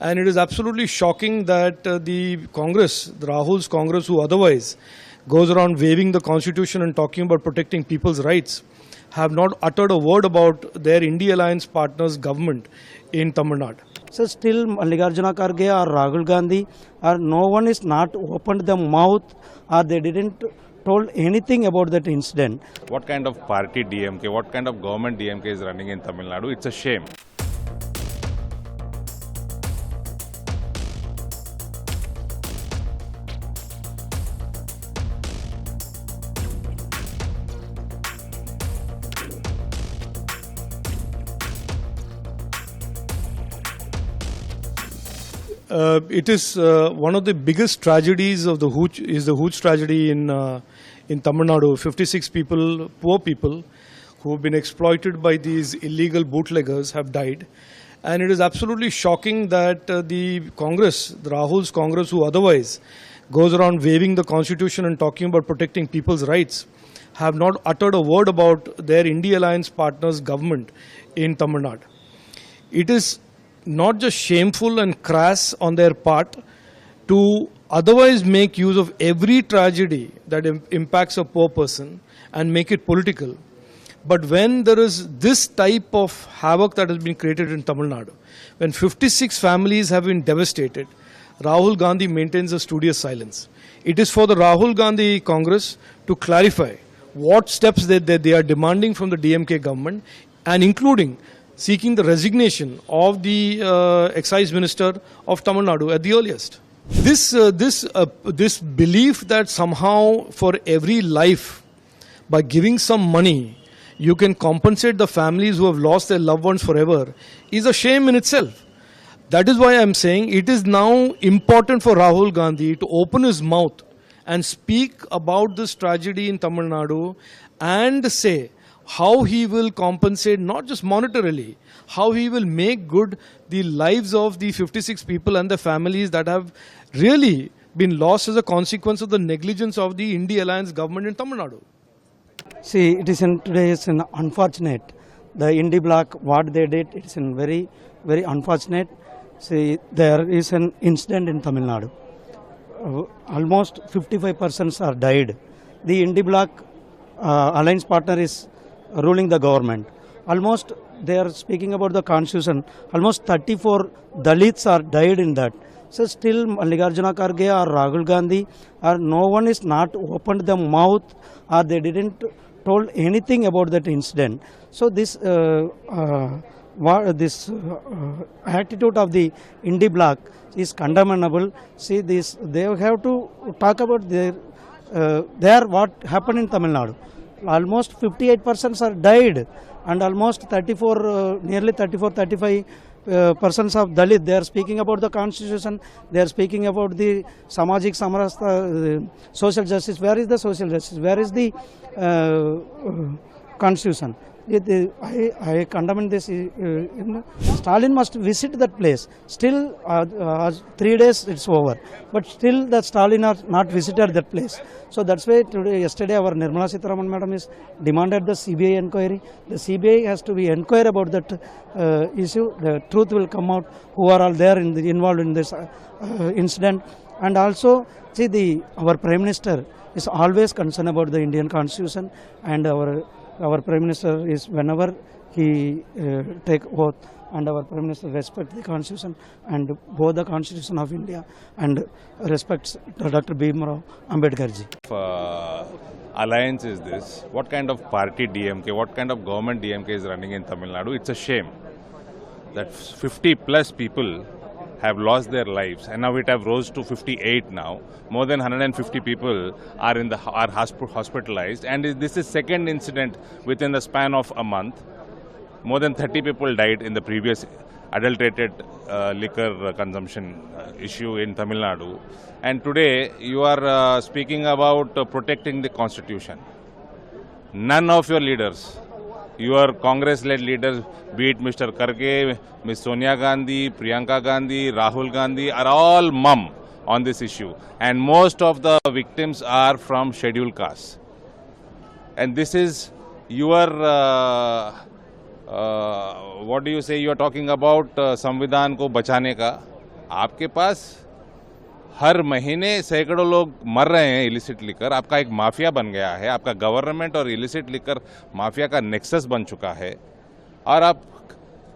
And it is absolutely shocking that the Congress, the Rahul's Congress, who otherwise goes around waving the constitution and talking about protecting people's rights, have not uttered a word about their India Alliance partners' government in Tamil Nadu. So still Mallikarjuna Kharge or Rahul Gandhi or no one is not opened the mouth or they didn't told anything about that incident. What kind of party DMK, what kind of government DMK is running in Tamil Nadu? It's a shame. It is one of the biggest tragedies of the Hooch tragedy in Tamil Nadu. 56 people, poor people, who have been exploited by these illegal bootleggers have died. And it is absolutely shocking that the Congress, the Rahul's Congress, who otherwise goes around waving the constitution and talking about protecting people's rights, have not uttered a word about their India Alliance partners' government in Tamil Nadu. It is not just shameful and crass on their part to otherwise make use of every tragedy that impacts a poor person and make it political. But when there is this type of havoc that has been created in Tamil Nadu, when 56 families have been devastated, Rahul Gandhi maintains a studious silence. It is for the Rahul Gandhi Congress to clarify what steps they are demanding from the DMK government, and including seeking the resignation of the excise minister of Tamil Nadu at the earliest. This belief that somehow for every life, by giving some money, you can compensate the families who have lost their loved ones forever is a shame in itself. That is why I am saying it is now important for Rahul Gandhi to open his mouth and speak about this tragedy in Tamil Nadu and say how he will compensate, not just monetarily, how he will make good the lives of the 56 people and the families that have really been lost as a consequence of the negligence of the India Alliance government in Tamil Nadu. See, it is today is an unfortunate. The Indie Bloc, what they did, it is very, very unfortunate. See, there is an incident in Tamil Nadu. Almost 55 persons are died. The Indie Bloc alliance partner is ruling the government. Almost they are speaking about the constitution. Almost 34 Dalits are died in that. So still Mallikarjuna Kharge or Rahul Gandhi or no one is not opened the mouth or they didn't told anything about that incident. So this attitude of the Indie Bloc is condemnable. See this, they have to talk about their what happened in Tamil Nadu. Almost 58 persons are died and almost 35 persons of Dalit. They are speaking about the constitution, they are speaking about the Samajik Samarastha, social justice. Where is the social justice? Where is the constitution? I condemn this. Stalin must visit that place. Still 3 days it's over, but still the Stalin are not visited that place. So that's why yesterday our Nirmala Sitharaman madam is demanded the CBI inquiry. The CBI has to be inquire about that issue. The truth will come out who are all there involved in this incident. And also see our Prime Minister is always concerned about the Indian Constitution, and our Prime Minister is, whenever he take oath, and our Prime Minister respects the Constitution and both the Constitution of India and respects Dr. Bhimrao Ambedkar ji. Alliance is this? What kind of party DMK, what kind of government DMK is running in Tamil Nadu? It's a shame that 50 plus people have lost their lives, and now it have rose to 58 now. More than 150 people are hospitalized, and this is second incident within the span of a month. More than 30 people died in the previous adulterated liquor consumption issue in Tamil Nadu. And today you are speaking about protecting the constitution. None of your leaders, your Congress-led leaders, be it Mr. Kharge, Ms. Sonia Gandhi, Priyanka Gandhi, Rahul Gandhi, are all mum on this issue. And most of the victims are from scheduled castes. And this is your, what do you say, you are talking about Samvidhan ko bachane ka. आपके पास हर महीने सैकड़ों लोग मर रहे हैं illicit liquor, आपका एक mafia बन गया है, आपका गवर्नमेंट और इलिसिट लिकर माफिया का नेक्सस बन चुका है, और आप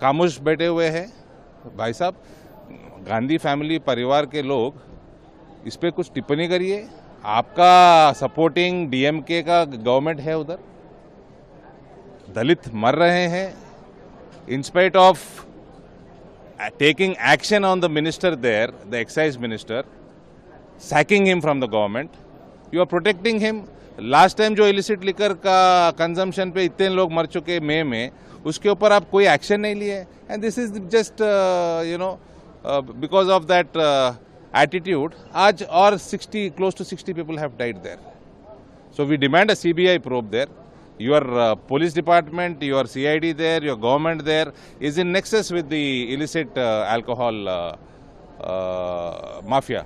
खामोश बैठे हुए हैं। भाई साहब, गांधी फैमिली परिवार के लोग इस पे कुछ टिप्पणी करिए। आपका सपोर्टिंग डीएमके का गवर्नमेंट है उधर, दलित मर रहे हैं। In spite of taking action on the minister there, the excise minister, sacking him from the government, you are protecting him. Last time जो illicit liquor का consumption पे इतने लोग मर चुके मई में, उसके ऊपर आप कोई एक्शन नहीं लिए, and this is just because of that attitude, आज और 60 close to 60 people have died there. So we demand a CBI probe there. Your police department, your CID there, your government there is in nexus with the illicit alcohol mafia.